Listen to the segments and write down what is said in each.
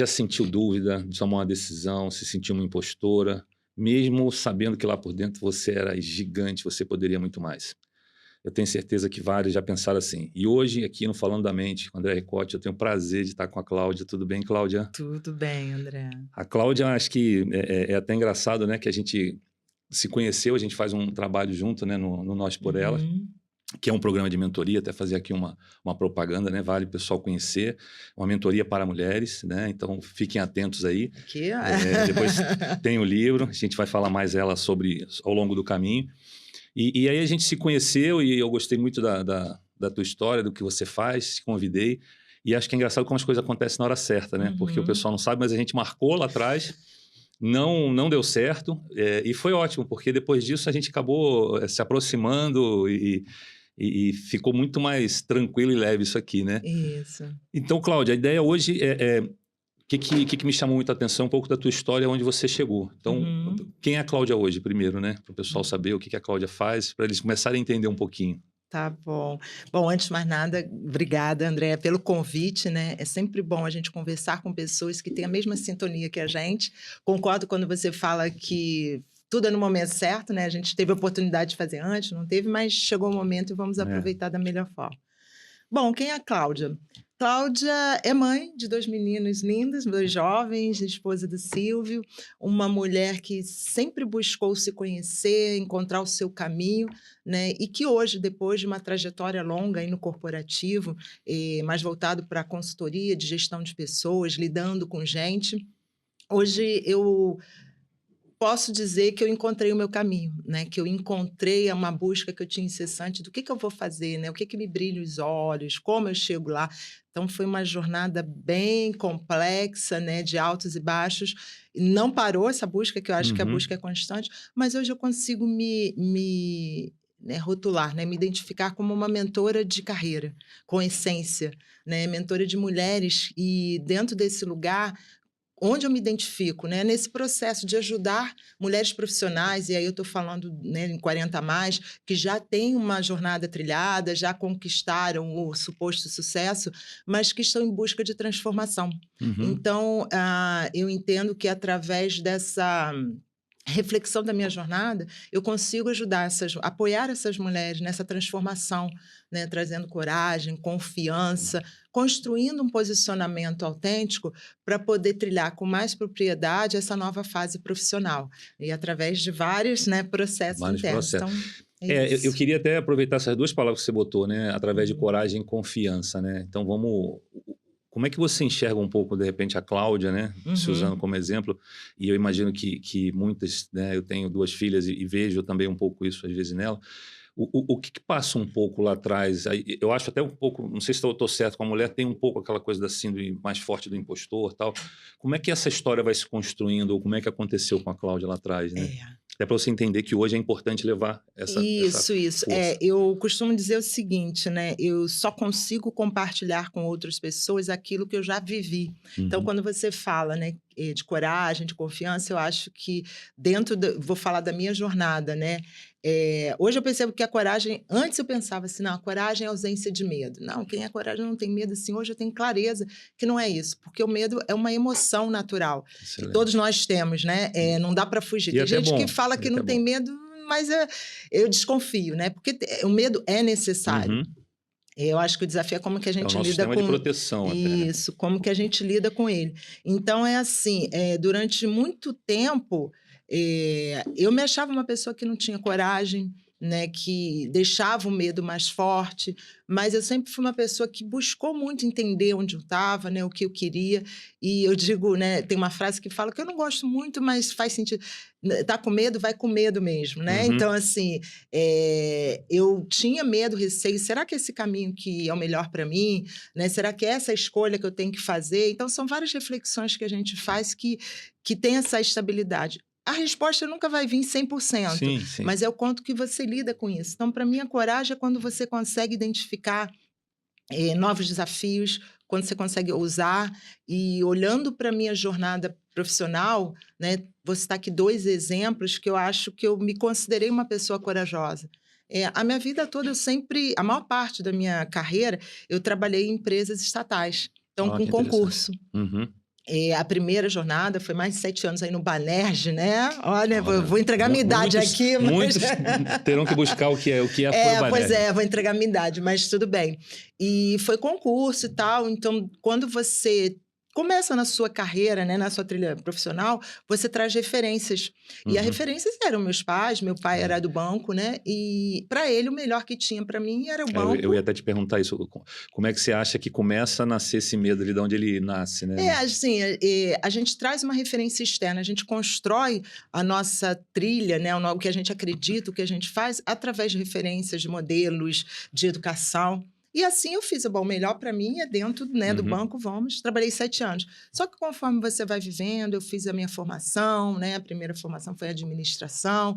já sentiu dúvida de tomar uma decisão, se sentiu uma impostora, mesmo sabendo que lá por dentro você era gigante, você poderia muito mais? Eu tenho certeza que vários já pensaram assim. E hoje, aqui no Falando da Mente, com André Ricotti, eu tenho o prazer de estar com a Cláudia. Tudo bem, Cláudia? Tudo bem, André. A Cláudia, acho que é até engraçado, né, que a gente se conheceu, a gente faz um trabalho junto, né, no Nós por Elas, que é um programa de mentoria, até fazer aqui uma propaganda, né, vale o pessoal conhecer, uma mentoria para mulheres, né, então fiquem atentos aí. Aqui, Depois tem o livro, a gente vai falar mais ela sobre ao longo do caminho. E aí a gente se conheceu e eu gostei muito da tua história, do que você faz, te convidei. E acho que é engraçado como as coisas acontecem na hora certa, né? Porque o pessoal não sabe, mas a gente marcou lá atrás, não deu certo, e foi ótimo, porque depois disso a gente acabou se aproximando e ficou muito mais tranquilo e leve isso aqui, né? Isso. Então, Cláudia, a ideia hoje que me chamou muita atenção um pouco da tua história, onde você chegou. Então, quem é a Cláudia hoje, primeiro, né? Para o pessoal saber o que a Cláudia faz, para eles começarem a entender um pouquinho. Tá bom. Bom, antes de mais nada, obrigada, André, pelo convite, né? É sempre bom a gente conversar com pessoas que têm a mesma sintonia que a gente. Concordo quando você fala que tudo é no momento certo, né? A gente teve a oportunidade de fazer antes, não teve, mas chegou o momento e vamos aproveitar da melhor forma. Bom, quem é a Cláudia? Cláudia é mãe de 2 meninos lindos, 2 jovens, esposa do Silvio, uma mulher que sempre buscou se conhecer, encontrar o seu caminho, né? E que hoje, depois de uma trajetória longa aí no corporativo, mais voltado para a consultoria de gestão de pessoas, lidando com gente, hoje eu posso dizer que eu encontrei o meu caminho, né? Que eu encontrei uma busca que eu tinha incessante do que eu vou fazer, né? O que me brilha os olhos, como eu chego lá. Então, foi uma jornada bem complexa, né? De altos e baixos. Não parou essa busca, que eu acho que a busca é constante, mas hoje eu consigo né, rotular, né? Me identificar como uma mentora de carreira, com essência, né? Mentora de mulheres. E dentro desse lugar, onde eu me identifico, né, nesse processo de ajudar mulheres profissionais, e aí eu estou falando, né, em 40 a mais, que já têm uma jornada trilhada, já conquistaram o suposto sucesso, mas que estão em busca de transformação. Então, eu entendo que através dessa reflexão da minha jornada, eu consigo apoiar essas mulheres nessa transformação, né, trazendo coragem, confiança, construindo um posicionamento autêntico para poder trilhar com mais propriedade essa nova fase profissional, e através de vários, né, processos internos. Então, eu queria até aproveitar essas 2 palavras que você botou, né, através de coragem e confiança, né? Então como é que você enxerga um pouco, de repente, a Cláudia, né, se usando como exemplo? E eu imagino que muitas, né, eu tenho 2 filhas e vejo também um pouco isso às vezes nela. O que passa um pouco lá atrás? Eu acho até um pouco, não sei se eu estou certo, com a mulher tem um pouco aquela coisa da síndrome mais forte do impostor, tal. Como é que essa história vai se construindo, ou como é que aconteceu com a Cláudia lá atrás, né? Até para você entender que hoje é importante levar essa Isso. força. Eu costumo dizer o seguinte, né? Eu só consigo compartilhar com outras pessoas aquilo que eu já vivi. Então, quando você fala, né, de coragem, de confiança, eu acho que vou falar da minha jornada, né? Hoje eu percebo que a coragem, antes eu pensava assim, não, a coragem é ausência de medo. Não, quem é coragem não tem medo. Assim, hoje eu tenho clareza que não é isso, porque o medo é uma emoção natural. Que todos nós temos, né? Não dá para fugir. Tem gente que fala que não tem medo, mas eu desconfio, né? Porque o medo é necessário. Eu acho que o desafio é como que a gente lida sistema de proteção até, né? Isso, como que a gente lida com ele. Então, assim, durante muito tempo, eu me achava uma pessoa que não tinha coragem, né, que deixava o medo mais forte, mas eu sempre fui uma pessoa que buscou muito entender onde eu estava, né, o que eu queria, e eu digo, né, tem uma frase que fala que eu não gosto muito, mas faz sentido, tá com medo, vai com medo mesmo, né? Então, assim, eu tinha medo, receio, será que esse caminho que é o melhor para mim, né? Será que é essa escolha que eu tenho que fazer? Então, são várias reflexões que a gente faz que tem essa estabilidade. A resposta nunca vai vir 100%, sim. mas é o quanto que você lida com isso. Então, para mim, a coragem é quando você consegue identificar novos desafios, quando você consegue ousar. E olhando para a minha jornada profissional, né, vou citar aqui 2 exemplos que eu acho que eu me considerei uma pessoa corajosa. A minha vida toda, a maior parte da minha carreira, eu trabalhei em empresas estatais, então com concurso. A primeira jornada foi mais de 7 anos aí no Banerj, né? Olha, vou entregar minha idade aqui. Mas... Muitos terão que buscar o que é foi o Banerj. Pois é, vou entregar minha idade, mas tudo bem. E foi concurso e tal, então quando você começa na sua carreira, né, na sua trilha profissional, você traz referências. E as referências eram meus pais, meu pai era do banco, né? E para ele o melhor que tinha para mim era o banco. Eu ia até te perguntar isso. Como é que você acha que começa a nascer esse medo ali de onde ele nasce, né? Assim, a gente traz uma referência externa, a gente constrói a nossa trilha, né, o que a gente acredita, o que a gente faz, através de referências, de modelos, de educação. E assim eu fiz. Bom, o melhor para mim é dentro, né, do banco, trabalhei 7 anos. Só que conforme você vai vivendo, eu fiz a minha formação, né, a primeira formação foi administração,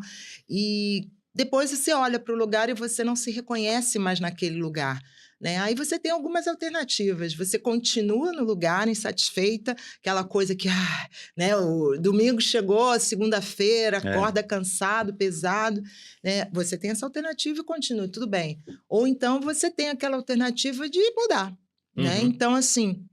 e depois você olha para o lugar e você não se reconhece mais naquele lugar. Né? Aí você tem algumas alternativas. Você continua no lugar insatisfeita, aquela coisa que, né, o domingo chegou, segunda-feira, acorda cansado, pesado. Né? Você tem essa alternativa e continua, tudo bem. Ou então você tem aquela alternativa de mudar. Né? Então, assim,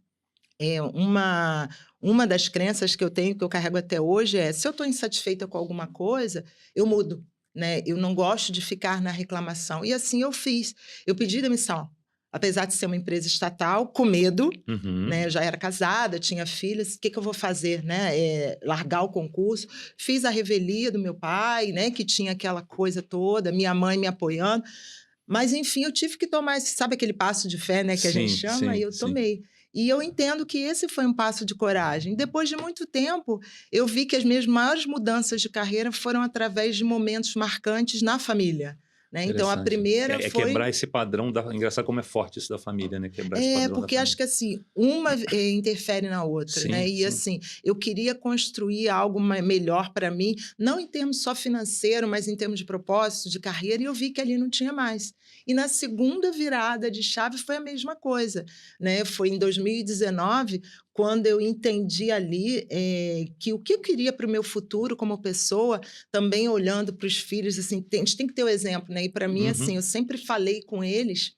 uma das crenças que eu tenho, que eu carrego até hoje, se eu estou insatisfeita com alguma coisa, eu mudo. Né? Eu não gosto de ficar na reclamação. E assim eu fiz. Eu pedi demissão. Apesar de ser uma empresa estatal, com medo, né? Eu já era casada, tinha filhos, o que eu vou fazer? Né? Largar o concurso. Fiz a revelia do meu pai, né? Que tinha aquela coisa toda, minha mãe me apoiando. Mas, enfim, eu tive que tomar, sabe aquele passo de fé, né? Que a gente chama? E eu tomei. E eu entendo que esse foi um passo de coragem. Depois de muito tempo, eu vi que as minhas maiores mudanças de carreira foram através de momentos marcantes na família. Né? Então, a primeira foi... quebrar esse padrão engraçado como é forte isso da família, né? Quebrar esse padrão porque acho que assim, uma interfere na outra, né? E assim, eu queria construir algo melhor para mim, não em termos só financeiro, mas em termos de propósito, de carreira, e eu vi que ali não tinha mais. E na segunda virada de chave foi a mesma coisa, né? Foi em 2019, quando eu entendi ali que o que eu queria para o meu futuro como pessoa, também olhando para os filhos, assim, a gente tem que ter o exemplo, né? E para mim, assim, eu sempre falei com eles,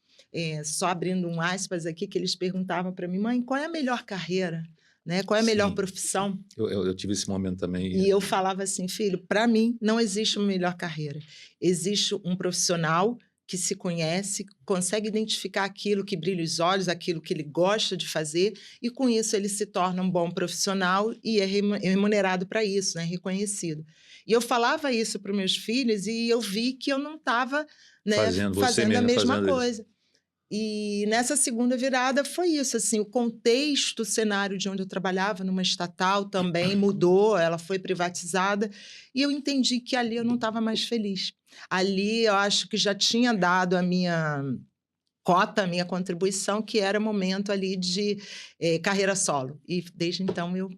só abrindo um aspas aqui, que eles perguntavam para mim, mãe, qual é a melhor carreira? Né? Qual é a melhor profissão? Eu tive esse momento também. E eu falava assim, filho, para mim não existe uma melhor carreira. Existe um profissional que se conhece, consegue identificar aquilo que brilha os olhos, aquilo que ele gosta de fazer, e com isso ele se torna um bom profissional e é remunerado para isso, né? Reconhecido. E eu falava isso para os meus filhos e eu vi que eu não estava, né, fazendo a mesma coisa. Isso. E nessa segunda virada foi isso, assim, o contexto, o cenário de onde eu trabalhava, numa estatal também mudou, ela foi privatizada, e eu entendi que ali eu não estava mais feliz. Ali eu acho que já tinha dado a minha cota, a minha contribuição, que era momento ali de carreira solo. E desde então eu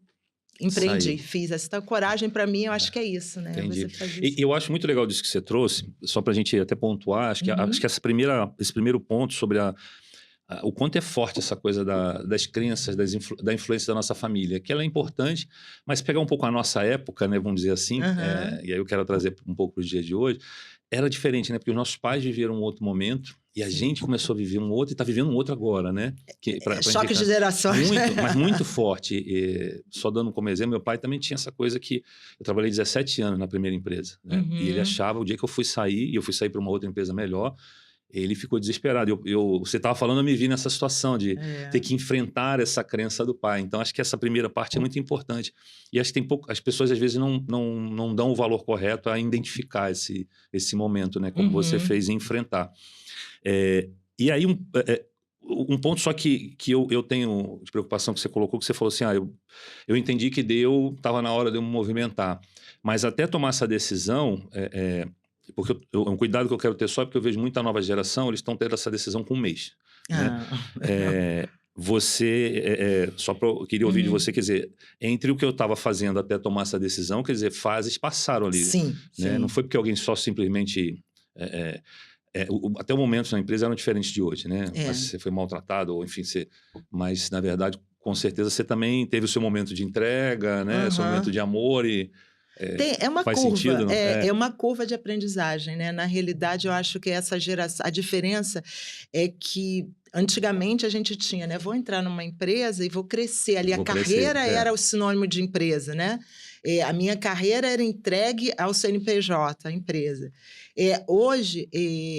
empreendi, fiz essa coragem. Para mim, eu acho que é isso, né? Entendi. Você faz isso. E eu acho muito legal disso que você trouxe, só para a gente até pontuar, acho que esse primeiro ponto sobre o quanto é forte essa coisa das crenças, da influência da nossa família, que ela é importante, mas pegar um pouco a nossa época, né, vamos dizer assim, e aí eu quero trazer um pouco para o dia de hoje, era diferente, né? Porque os nossos pais viveram um outro momento e a gente começou a viver um outro e está vivendo um outro agora, né? Choque de gerações. Mas muito forte. Só dando como exemplo, meu pai também tinha essa coisa que eu trabalhei 17 anos na primeira empresa, né? E ele achava, o dia que eu fui sair, e eu fui sair para uma outra empresa melhor, ele ficou desesperado. Você estava falando, eu me vi nessa situação de ter que enfrentar essa crença do pai. Então, acho que essa primeira parte é muito importante. E acho que as pessoas, às vezes, não dão o valor correto a identificar esse momento, né? Como você fez em enfrentar. E aí, um ponto só que eu tenho de preocupação que você colocou, que você falou assim, eu entendi que estava na hora de eu me movimentar. Mas até tomar essa decisão... porque um cuidado que eu quero ter só é porque eu vejo muita nova geração, eles estão tendo essa decisão com um mês. Né? Eu queria ouvir de você, quer dizer, entre o que eu estava fazendo até tomar essa decisão, quer dizer, fases passaram ali. Sim, né? sim. Não foi porque alguém só simplesmente... até o momento na empresa eram diferentes de hoje, né? Mas você foi maltratado, ou enfim, mas na verdade, com certeza, você também teve o seu momento de entrega, né? Seu momento de amor e... É uma faz curva, sentido, não? É uma curva de aprendizagem, né? Na realidade, eu acho que essa geração, a diferença é que Antigamente a gente tinha, né? Vou entrar numa empresa e vou crescer ali. A Vou carreira crescer, era o sinônimo de empresa, né? A minha carreira era entregue ao CNPJ, a empresa. Hoje,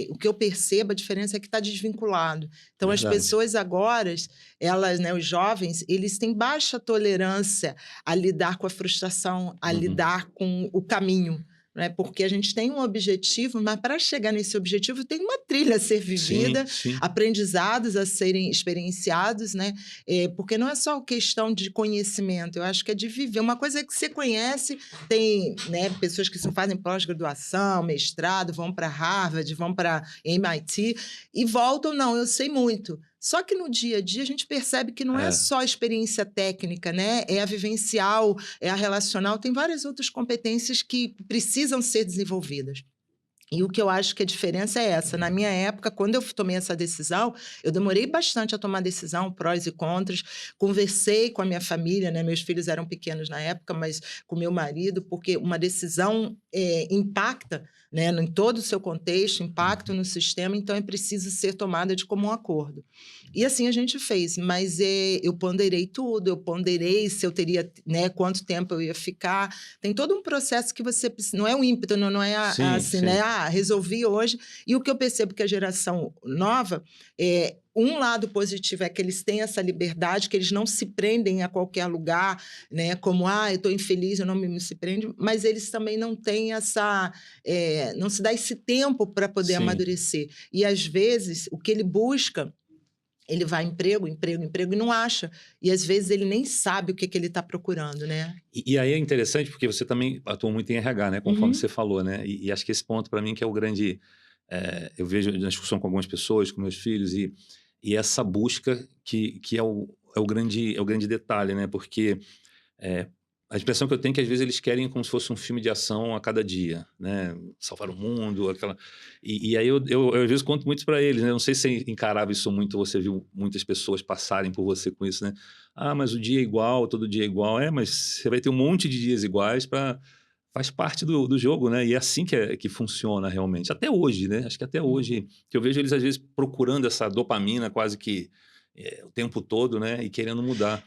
o que eu percebo, a diferença é que está desvinculado. Então, as verdade. pessoas agora, elas, né, os jovens, eles têm baixa tolerância a lidar com a frustração, a lidar com o caminho. Né? Porque a gente tem um objetivo, mas para chegar nesse objetivo tem uma trilha a ser vivida, Sim. aprendizados a serem experienciados, né? Porque não é só questão de conhecimento, eu acho que é de viver. Uma coisa é que você conhece, tem, né, pessoas que fazem pós-graduação, mestrado, vão para Harvard, vão para MIT e voltam, não, eu sei muito. Só que no dia a dia a gente percebe que não é só a experiência técnica, né? É a vivencial, é a relacional, tem várias outras competências que precisam ser desenvolvidas. E o que eu acho que a diferença é essa. Na minha época, quando eu tomei essa decisão, eu demorei bastante a tomar decisão, prós e contras. Conversei com a minha família, né? Meus filhos eram pequenos na época, mas com meu marido, porque uma decisão impacta, né, em todo o seu contexto, impacta no sistema, então é preciso ser tomada de comum acordo. E assim a gente fez, mas eu ponderei tudo, eu ponderei se eu teria, né, quanto tempo eu ia ficar. Tem todo um processo que você não é um ímpeto, não é assim, né? Resolvi hoje. E o que eu percebo que a geração nova um lado positivo é que eles têm essa liberdade, que eles não se prendem a qualquer lugar, né? Como, eu estou infeliz, eu não me se prende, mas eles também não têm essa... não se dá esse tempo para poder amadurecer. E, às vezes, o que ele busca, ele vai emprego e não acha. E, às vezes, ele nem sabe o que ele está procurando, né? E aí é interessante, porque você também atua muito em RH, né? Conforme você falou, né? E acho que esse ponto, para mim, que é o grande... eu vejo na discussão com algumas pessoas, com meus filhos, e essa busca que é o grande detalhe, né? Porque a impressão que eu tenho é que às vezes eles querem como se fosse um filme de ação a cada dia, né? Salvar o mundo, aquela... E aí eu às vezes conto muito para eles, né? Não sei se você encarava isso muito, você viu muitas pessoas passarem por você com isso, né? Mas o dia é igual, todo dia é igual. Mas você vai ter um monte de dias iguais para... Faz parte do jogo, né? E é assim que funciona realmente. Até hoje, né? Acho que até hoje, que eu vejo eles às vezes procurando essa dopamina quase que o tempo todo, né? E querendo mudar.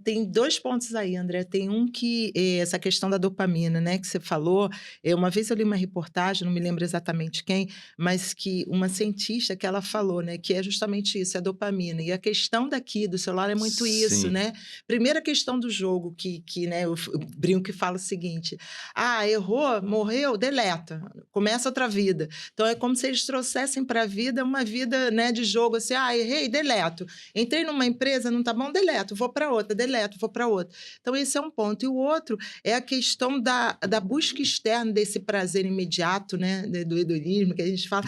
Tem dois pontos aí, André. Tem um que essa questão da dopamina, né, que você falou. Uma vez eu li uma reportagem, não me lembro exatamente quem, mas que uma cientista que ela falou, né, que é justamente isso, a dopamina. E a questão daqui do celular é muito isso, né? Primeira questão do jogo, que né, eu brinco que fala o seguinte: errou, morreu, deleta, começa outra vida. Então é como se eles trouxessem para a vida uma vida, né, de jogo, assim, errei, deleto. Entrei numa empresa, não tá bom, deleto, vou para outra, deleto, vou para outra. Então, esse é um ponto. E o outro é a questão da busca externa desse prazer imediato, né? Do hedonismo que a gente fala.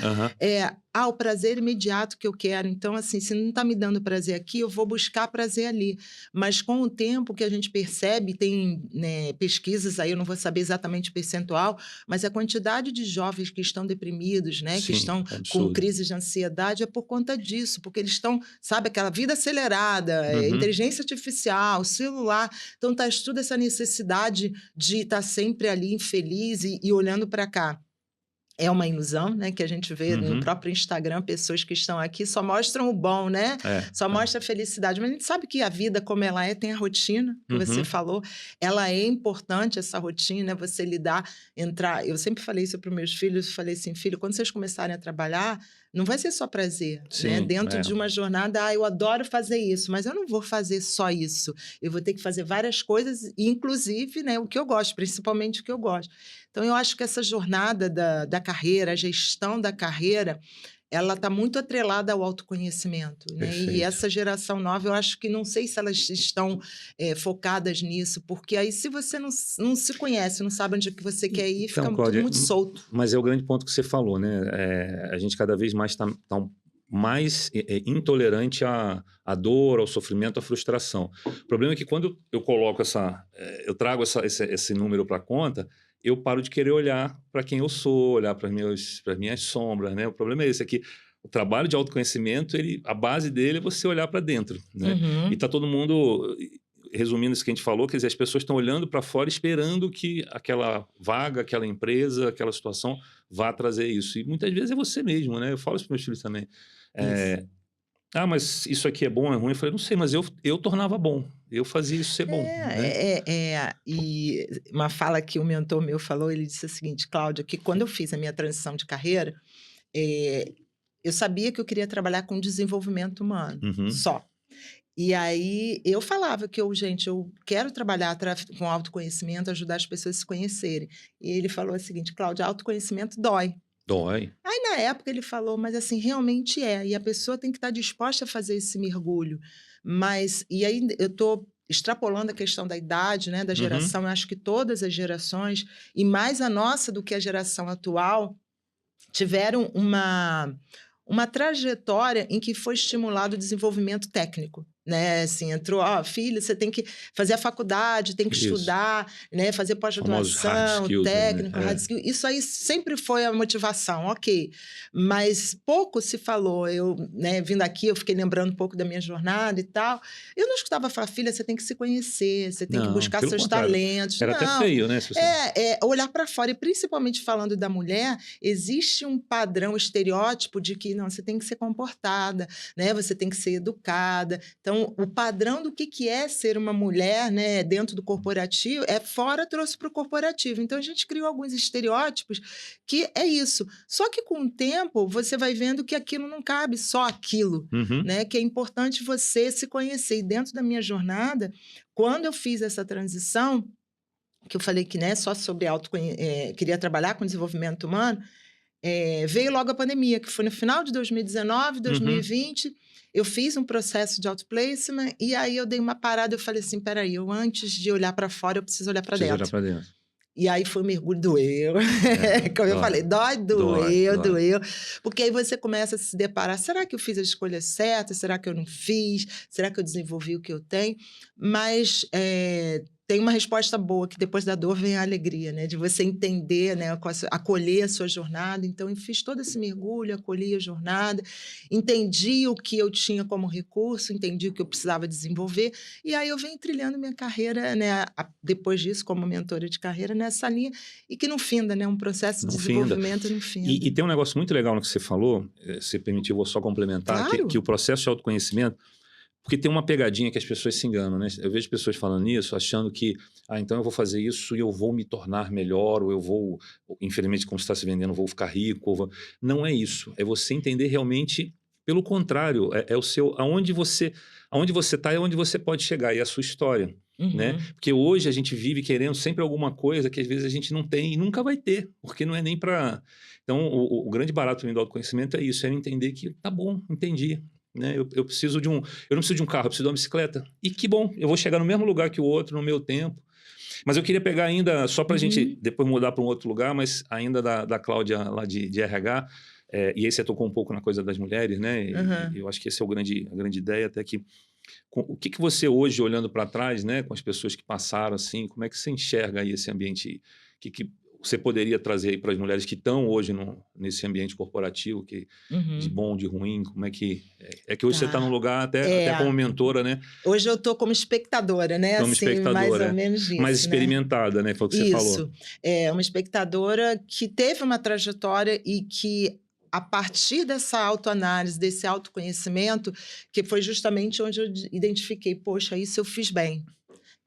O prazer imediato que eu quero. Então, assim, se não está me dando prazer aqui, eu vou buscar prazer ali. Mas com o tempo que a gente percebe, tem, né, pesquisas aí, eu não vou saber exatamente o percentual, mas a quantidade de jovens que estão deprimidos, né, que estão com crises de ansiedade, é por conta disso, porque eles estão, sabe, aquela vida acelerada, inteligência artificial, celular, então traz toda essa necessidade de estar sempre ali infeliz e olhando para cá. É uma ilusão, né, que a gente vê no próprio Instagram, pessoas que estão aqui só mostram o bom, né? Só mostra a felicidade. Mas a gente sabe que a vida, como ela tem a rotina, que você falou, ela é importante, essa rotina, você lidar, entrar... Eu sempre falei isso para os meus filhos, falei assim, filho, quando vocês começarem a trabalhar, não vai ser só prazer, né? Dentro de uma jornada, eu adoro fazer isso, mas eu não vou fazer só isso. Eu vou ter que fazer várias coisas, inclusive, né, o que eu gosto, principalmente o que eu gosto. Então, eu acho que essa jornada da carreira, a gestão da carreira, ela está muito atrelada ao autoconhecimento, né? E essa geração nova, eu acho que não sei se elas estão focadas nisso, porque aí se você não se conhece, não sabe onde que você quer ir, então, fica Cláudia, tudo muito solto. Mas é o grande ponto que você falou, né? A gente cada vez mais está mais intolerante à dor, ao sofrimento, à frustração. O problema é que quando eu coloco eu trago esse número para a conta, eu paro de querer olhar para quem eu sou, olhar para as minhas sombras, né? O problema é esse, é que o trabalho de autoconhecimento, a base dele é você olhar para dentro, né? E está todo mundo, resumindo isso que a gente falou, quer dizer, as pessoas estão olhando para fora esperando que aquela vaga, aquela empresa, aquela situação vá trazer isso. E muitas vezes é você mesmo, né? Eu falo isso para meus filhos também. Ah, mas isso aqui é bom, é ruim? Eu falei: "Não sei, mas eu tornava bom. Eu fazia isso ser bom", né. E uma fala que o mentor meu falou, ele disse o seguinte: "Cláudia, que quando eu fiz a minha transição de carreira, eh, eu sabia que eu queria trabalhar com desenvolvimento humano, Uhum. só. E aí eu falava que gente, eu quero trabalhar com autoconhecimento, ajudar as pessoas a se conhecerem. E ele falou o seguinte: Cláudia, autoconhecimento dói. Dói. Aí na época ele falou, mas assim, realmente é. E a pessoa tem que estar disposta a fazer esse mergulho. Mas, e aí eu estou extrapolando a questão da idade, né, da Uhum. geração, eu acho que todas as gerações, e mais a nossa do que a geração atual, tiveram uma trajetória em que foi estimulado o desenvolvimento técnico, né, assim, entrou: "Ó, filho, você tem que fazer a faculdade, tem que Isso. estudar, né, fazer Famosos hard pós-graduação, skills aí, né. técnico, hard skill", isso aí sempre foi a motivação, ok. Mas pouco se falou, eu, né, vindo aqui, eu fiquei lembrando um pouco da minha jornada e tal, eu não escutava falar: "Filha, você tem que se conhecer, você tem que Não, buscar pelo seus contrário. talentos", Era até não. feio, né, se você Olhar para fora e principalmente falando da mulher, existe um padrão, estereótipo de que não, você tem que ser comportada, né, você tem que ser educada. Então, o padrão do que é ser uma mulher, né, dentro do corporativo, fora trouxe para o corporativo. Então, a gente criou alguns estereótipos que é isso. Só que com o tempo, você vai vendo que aquilo não cabe só aquilo, Uhum. né, que é importante você se conhecer. E dentro da minha jornada, quando eu fiz essa transição, que eu falei que, né, só sobre queria trabalhar com desenvolvimento humano, veio logo a pandemia, que foi no final de 2019, Uhum. 2020, eu fiz um processo de outplacement, e aí eu dei uma parada, eu falei assim: "Espera aí, eu antes de olhar para fora, eu preciso olhar para Precisa olhar dentro". pra dentro. E aí foi um mergulho, doeu. É, Como eu dói. falei, dói, Dói, doeu, dói. doeu. Porque aí você começa a se deparar: será que eu fiz a escolha certa? Será que eu não fiz? Será que eu desenvolvi o que eu tenho? Mas tem uma resposta boa, que depois da dor vem a alegria, né? De você entender, né? Acolher a sua jornada. Então, eu fiz todo esse mergulho, acolhi a jornada, entendi o que eu tinha como recurso, entendi o que eu precisava desenvolver. E aí eu venho trilhando minha carreira, né, depois disso, como mentora de carreira, nessa linha, e que não finda, né, um processo de Não finda. desenvolvimento não E finda. tem um negócio muito legal no que você falou, se permitir, eu vou só complementar, que o Claro. processo de autoconhecimento, porque tem uma pegadinha que as pessoas se enganam, né? Eu vejo pessoas falando isso, achando que, então eu vou fazer isso e eu vou me tornar melhor, ou eu vou, infelizmente, como você está se vendendo, eu vou ficar rico. Não é isso. É você entender realmente, pelo contrário, é o seu, aonde você está é onde você pode chegar, e é a sua história. Né? Uhum. Porque hoje a gente vive querendo sempre alguma coisa que às vezes a gente não tem e nunca vai ter, porque não é nem para. Então, o grande barato também do autoconhecimento é isso, é entender que tá bom, entendi. Né? Eu preciso de eu não preciso de um carro, eu preciso de uma bicicleta. E que bom, eu vou chegar no mesmo lugar que o outro, no meu tempo. Mas eu queria pegar ainda, só para a gente Uhum. depois mudar para um outro lugar, mas ainda da Cláudia lá de RH, e aí você tocou um pouco na coisa das mulheres, né? E Uhum. eu acho que essa é a grande ideia, até que o que você hoje, olhando para trás, né, com as pessoas que passaram, assim, como é que você enxerga aí esse ambiente? Que você poderia trazer aí para as mulheres que estão hoje nesse ambiente corporativo, de Uhum. bom, de ruim? Como é que. É que hoje você está num Tá. lugar, até como É, mentora, né? hoje eu estou como espectadora, né, Como assim, mais ou espectadora, menos mais isso, né. experimentada, né? Foi o que você falou. Isso. É uma espectadora que teve uma trajetória e que, a partir dessa autoanálise, desse autoconhecimento, que foi justamente onde eu identifiquei: "Poxa, isso eu fiz bem,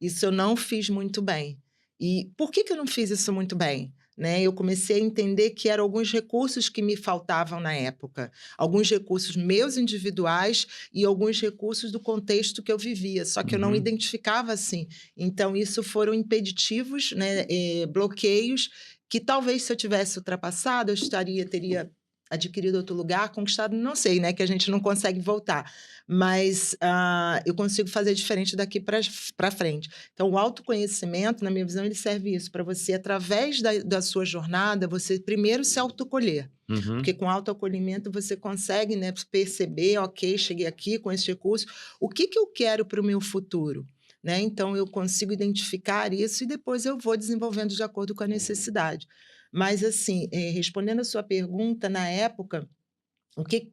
isso eu não fiz muito bem". E por que eu não fiz isso muito bem? Né, eu comecei a entender que eram alguns recursos que me faltavam na época, alguns recursos meus individuais e alguns recursos do contexto que eu vivia, só que eu não Uhum. identificava assim. Então isso foram impeditivos, né, bloqueios, que talvez, se eu tivesse ultrapassado, teria adquirido outro lugar, conquistado, não sei, né, que a gente não consegue voltar, mas eu consigo fazer diferente daqui para frente. Então, o autoconhecimento, na minha visão, ele serve isso, para você, através da sua jornada, você primeiro se autocolher. Uhum. Porque com autoacolhimento você consegue, né, perceber: ok, cheguei aqui com esse recurso, o que eu quero para o meu futuro? Né? Então, eu consigo identificar isso e depois eu vou desenvolvendo de acordo com a necessidade. Mas, assim, respondendo a sua pergunta, na época,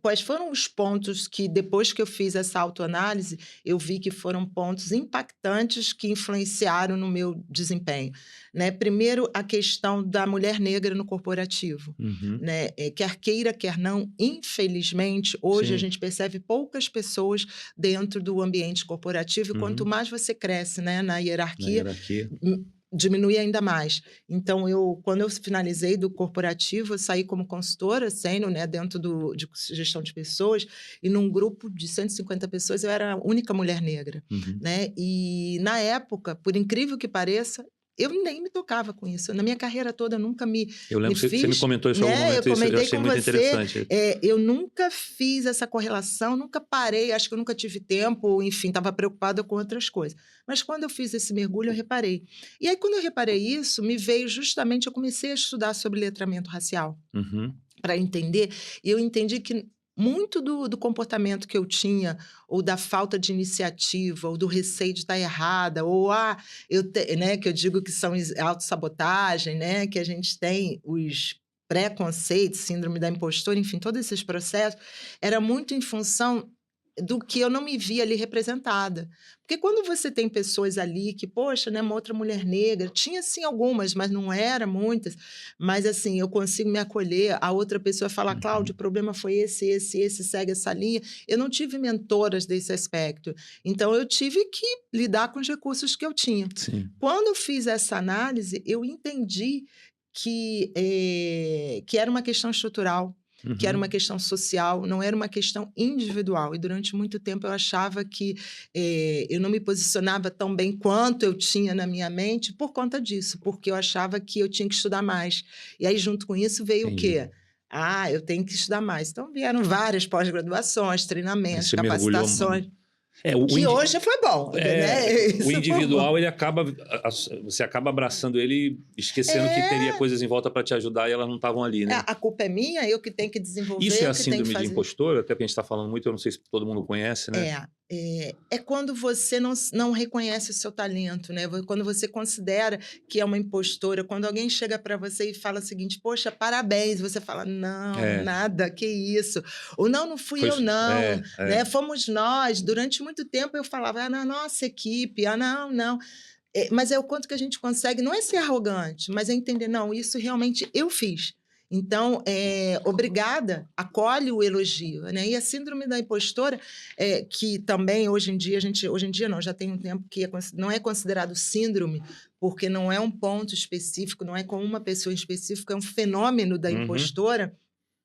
Quais foram os pontos que, depois que eu fiz essa autoanálise, eu vi que foram pontos impactantes que influenciaram no meu desempenho, né? Primeiro, a questão da mulher negra no corporativo, Uhum. né? Quer queira, quer não, infelizmente, hoje a Sim. gente percebe poucas pessoas dentro do ambiente corporativo, e quanto Uhum. mais você cresce, né, na Na hierarquia, hierarquia. diminui ainda mais. Então, quando eu finalizei do corporativo, eu saí como consultora sênior, né, dentro de gestão de pessoas, e num grupo de 150 pessoas eu era a única mulher negra, Uhum. né? E na época, por incrível que pareça, eu nem me tocava com isso. Na minha carreira toda, eu nunca Eu me lembro que você me fiz, comentou isso em algum né? Eu momento, isso eu comentei achei com muito você, interessante. eu nunca fiz essa correlação, nunca parei, acho que eu nunca tive tempo, enfim, estava preocupada com outras coisas. Mas quando eu fiz esse mergulho, eu reparei. E aí, quando eu reparei isso, me veio justamente, eu comecei a estudar sobre letramento racial, Uhum. para entender, e eu entendi que muito do comportamento que eu tinha, ou da falta de iniciativa, ou do receio de estar errada, ou né, que eu digo que são autossabotagem, né, que a gente tem os preconceitos, síndrome da impostora, enfim, todos esses processos, era muito em função do que eu não me via ali representada. Porque quando você tem pessoas ali que, poxa, né, uma outra mulher negra, tinha sim algumas, mas não eram muitas, mas assim, eu consigo me acolher, a outra pessoa fala, Cláudio, Uhum. o problema foi esse, segue essa linha. Eu não tive mentoras desse aspecto. Então, eu tive que lidar com os recursos que eu tinha. Sim. Quando eu fiz essa análise, eu entendi que era uma questão estrutural, que era Uhum. uma questão social, não era uma questão individual. E durante muito tempo eu achava que eu não me posicionava tão bem quanto eu tinha na minha mente por conta disso, porque eu achava que eu tinha que estudar mais. E aí, junto com isso, veio o Entendi. quê? Eu tenho que estudar mais. Então, vieram várias pós-graduações, Aí treinamentos, você mergulhou. capacitações, O que hoje foi bom, né? o Isso foi individual, bom. ele acaba, você acaba abraçando ele, esquecendo que teria É, coisas em volta para te ajudar e elas não estavam ali, né? a culpa é minha, eu que tenho que Isso desenvolver, é eu a que tenho que síndrome de fazer. impostor, até porque a gente está falando muito, eu não sei se todo mundo conhece, né? É quando você não reconhece o seu talento, né? Quando você considera que é uma impostora, quando alguém chega para você e fala o seguinte, poxa, parabéns, você fala, não, É, nada, que isso. Ou não fui foi, eu, não, é. né? Fomos nós. Durante muito tempo eu falava, na nossa equipe, não, não. Mas é o quanto que a gente consegue, não é ser arrogante, mas é entender, não, isso realmente eu fiz. Então, obrigada, acolhe o elogio, né? E a síndrome da impostora, que também hoje em dia, hoje em dia não, já tem um tempo que não é considerado síndrome, porque não é um ponto específico, não é com uma pessoa específica, é um fenômeno da Uhum. impostora.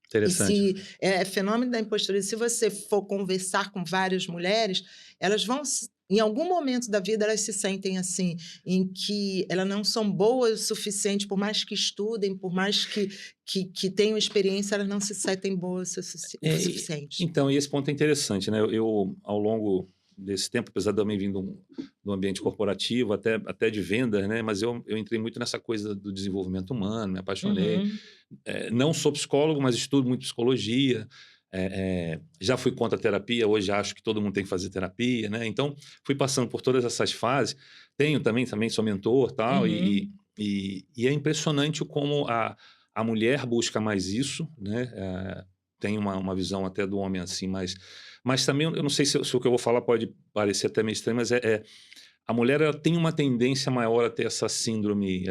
E Interessante. se fenômeno da impostura, e se você for conversar com várias mulheres, elas vão, em algum momento da vida, elas se sentem assim, em que elas não são boas o suficiente, por mais que estudem, por mais que tenham experiência, elas não se sentem boas o suficiente. Então, e esse ponto é interessante, né? Eu, ao longo desse tempo, apesar de eu também vir do ambiente corporativo, até de vendas, né? Mas eu entrei muito nessa coisa do desenvolvimento humano, me apaixonei. Uhum. Não sou psicólogo, mas estudo muito psicologia. Já fui contra a terapia, hoje acho que todo mundo tem que fazer terapia, né? Então, fui passando por todas essas fases. Tenho também sou mentor, tal, Uhum. e é impressionante como a mulher busca mais isso, né? Tem uma visão até do homem assim, mas também eu não sei se o que eu vou falar pode parecer até meio estranho, mas a mulher ela tem uma tendência maior a ter essa síndrome,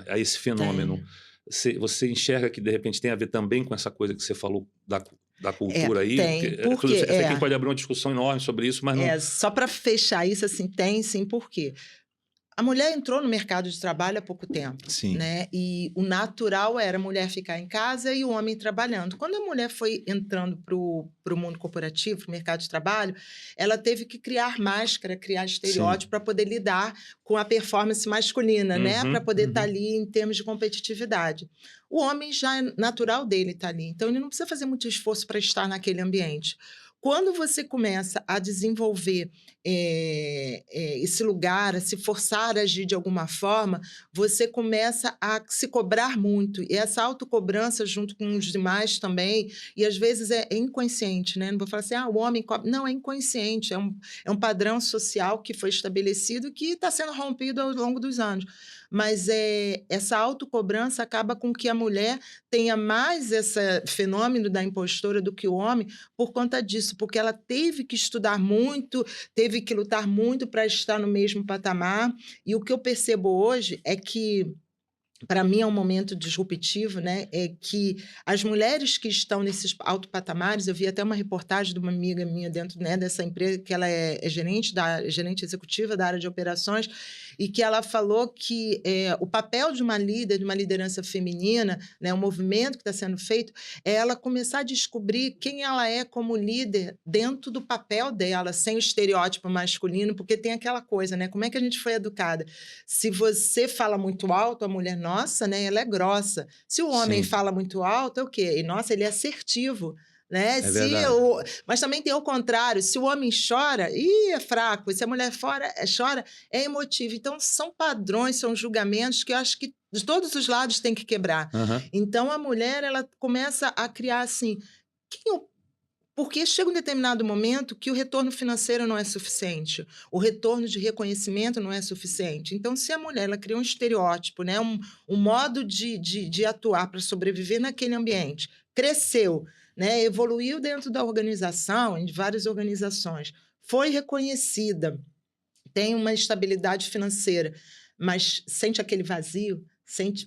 a esse fenômeno. Tem. Você enxerga que de repente tem a ver também com essa coisa que você falou da cultura aí? Porque, Tem, porque eu sei que a gente pode abrir uma discussão enorme sobre isso, mas não. só para fechar isso, assim, tem sim, por quê? A mulher entrou no mercado de trabalho há pouco tempo, Sim. né? E o natural era a mulher ficar em casa e o homem trabalhando. Quando a mulher foi entrando para o mundo corporativo, para o mercado de trabalho, ela teve que criar máscara, criar Sim. estereótipo para poder lidar com a performance masculina, né? Para Uhum, poder estar uhum. ali em termos de competitividade. O homem já é natural dele estar ali, então ele não precisa fazer muito esforço para estar naquele ambiente. quando você começa a desenvolver esse lugar, a se forçar a agir de alguma forma, você começa a se cobrar muito. E essa autocobrança junto com os demais também, e às vezes é inconsciente, né? Não vou falar assim, o homem cobra. Não, é inconsciente, é um padrão social que foi estabelecido que está sendo rompido ao longo dos anos. Mas essa autocobrança acaba com que a mulher tenha mais esse fenômeno da impostora do que o homem por conta disso, porque ela teve que estudar muito, teve que lutar muito para estar no mesmo patamar. E o que eu percebo hoje é que, para mim, é um momento disruptivo, né? É que as mulheres que estão nesses altos patamares, eu vi até uma reportagem de uma amiga minha dentro, né, dessa empresa, que ela é gerente executiva da área de operações, e que ela falou que o papel de uma líder, de uma liderança feminina, né, o movimento que está sendo feito, é ela começar a descobrir quem ela é como líder dentro do papel dela, sem o estereótipo masculino, porque tem aquela coisa, né? Como é que a gente foi educada? Se você fala muito alto, a mulher, nossa, né? Ela é grossa. Se o homem Sim. fala muito alto, é o quê? E, nossa, ele é assertivo. Né? É verdade. Mas também tem o contrário. Se o homem chora, é fraco. E se a mulher chora, é emotivo. Então, são padrões, são julgamentos que eu acho que de todos os lados tem que quebrar. Uhum. Então, a mulher, ela começa a criar assim... Porque chega um determinado momento que o retorno financeiro não é suficiente, o retorno de reconhecimento não é suficiente. Então, se a mulher ela cria um estereótipo, né, um modo de atuar para sobreviver naquele ambiente, cresceu, né, evoluiu dentro da organização, em várias organizações, foi reconhecida, tem uma estabilidade financeira, mas sente aquele vazio,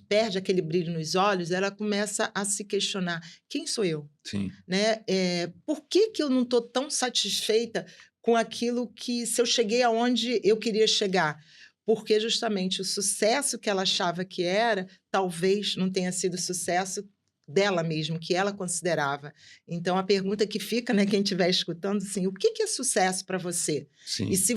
perde aquele brilho nos olhos, ela começa a se questionar: quem sou eu? Sim. Né? Por que eu não estou tão satisfeita com aquilo que, se eu cheguei aonde eu queria chegar? Porque justamente o sucesso que ela achava que era, talvez não tenha sido sucesso dela mesma, que ela considerava. Então, a pergunta que fica, né, quem estiver escutando, assim, o que é sucesso para você? Sim. E se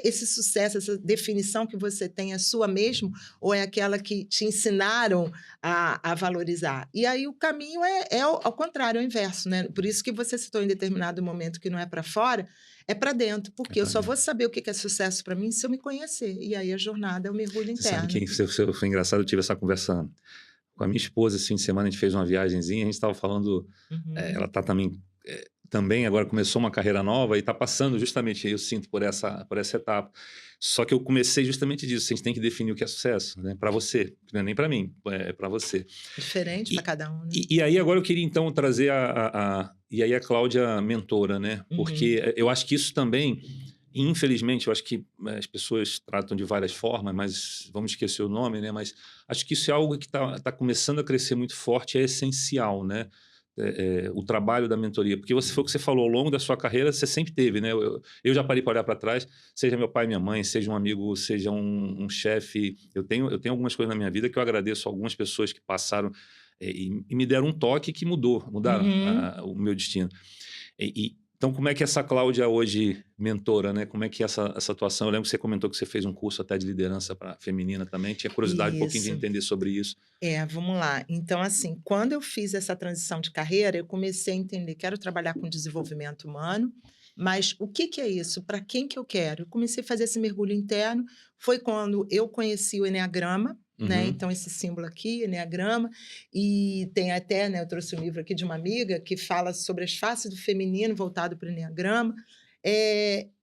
esse sucesso, essa definição que você tem é sua mesmo, ou é aquela que te ensinaram a valorizar? E aí o caminho é ao contrário, é o inverso, né? Por isso que você citou em determinado momento que não é para fora, é para dentro, porque eu só vou saber o que é sucesso para mim se eu me conhecer. E aí a jornada é o mergulho Você sabe interno. que foi engraçado, eu tive essa conversa com a minha esposa esse fim de semana, a gente fez uma viagenzinha, a gente estava falando, ela está também agora começou uma carreira nova e está passando justamente, eu sinto, por essa etapa. Só que eu comecei justamente disso, a gente tem que definir o que é sucesso, né? Para você, não é nem para mim, é para você. Diferente para cada um, né? E aí agora eu queria então trazer e aí a Cláudia mentora, né? Porque eu acho que isso também, infelizmente, eu acho que as pessoas tratam de várias formas, mas vamos esquecer o nome, né? Mas acho que isso é algo que está começando a crescer muito forte, é essencial, né? O trabalho da mentoria, porque foi o que você falou, ao longo da sua carreira você sempre teve, né? Eu já parei para olhar para trás, seja meu pai, minha mãe, seja um amigo, seja um chefe, eu tenho algumas coisas na minha vida que eu agradeço a algumas pessoas que passaram e me deram um toque que mudaram o meu destino. Então, como é que essa Cláudia hoje mentora, né? Como é que essa atuação? Eu lembro que você comentou que você fez um curso até de liderança feminina também. Tinha curiosidade um pouquinho de entender sobre isso. Vamos lá. Então, assim, quando eu fiz essa transição de carreira, eu comecei a entender, quero trabalhar com desenvolvimento humano, mas o que é isso? Para quem que eu quero? Eu comecei a fazer esse mergulho interno, foi quando eu conheci o Eneagrama, né? Então, esse símbolo aqui, Eneagrama, e tem até, né, eu trouxe um livro aqui de uma amiga que fala sobre as faces do feminino voltado para o Eneagrama.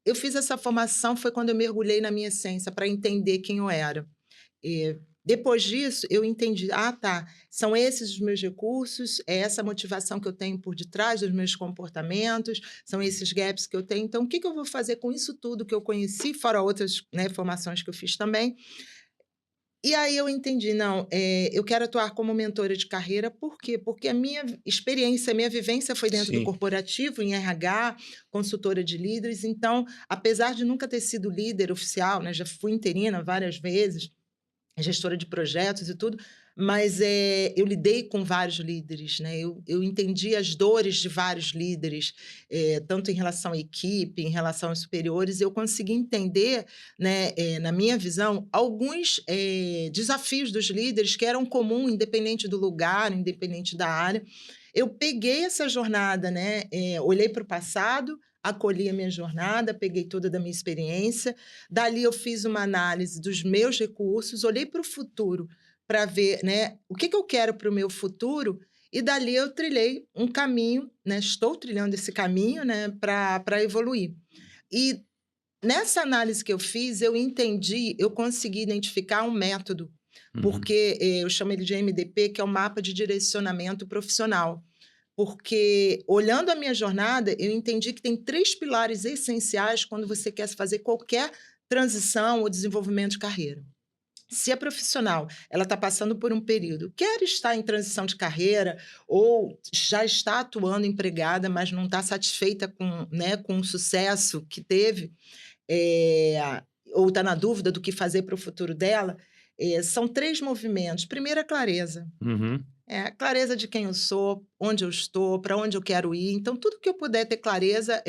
Eu fiz essa formação, foi quando eu mergulhei na minha essência, para entender quem eu era. Depois disso, eu entendi, são esses os meus recursos, é essa motivação que eu tenho por detrás dos meus comportamentos, são esses gaps que eu tenho. Então, o que eu vou fazer com isso tudo que eu conheci, fora outras, né, formações que eu fiz também? E aí eu entendi, eu quero atuar como mentora de carreira, por quê? Porque a minha experiência, a minha vivência foi dentro do corporativo, em RH, consultora de líderes. Então, apesar de nunca ter sido líder oficial, né, já fui interina várias vezes, gestora de projetos e tudo, mas eu lidei com vários líderes, né? Eu entendi as dores de vários líderes, tanto em relação à equipe, em relação aos superiores, eu consegui entender, né, na minha visão, alguns desafios dos líderes que eram comuns, independente do lugar, independente da área. eu peguei essa jornada, né? Olhei para o passado, acolhi a minha jornada, peguei toda da minha experiência. Dali eu fiz uma análise dos meus recursos, olhei para o futuro para ver, né, o que eu quero para o meu futuro. E dali eu trilhei um caminho, né? Estou trilhando esse caminho, né? Para evoluir. E nessa análise que eu fiz, eu consegui identificar um método, porque eu chamo ele de MDP, que é o mapa de direcionamento profissional. Porque, olhando a minha jornada, eu entendi que tem 3 pilares essenciais quando você quer fazer qualquer transição ou desenvolvimento de carreira. Se a profissional ela está passando por um período, quer estar em transição de carreira ou já está atuando empregada, mas não está satisfeita com, né, com o sucesso que teve, ou está na dúvida do que fazer para o futuro dela, são 3 movimentos. Primeiro, a clareza. Clareza de quem eu sou, onde eu estou, para onde eu quero ir. Então, tudo que eu puder ter clareza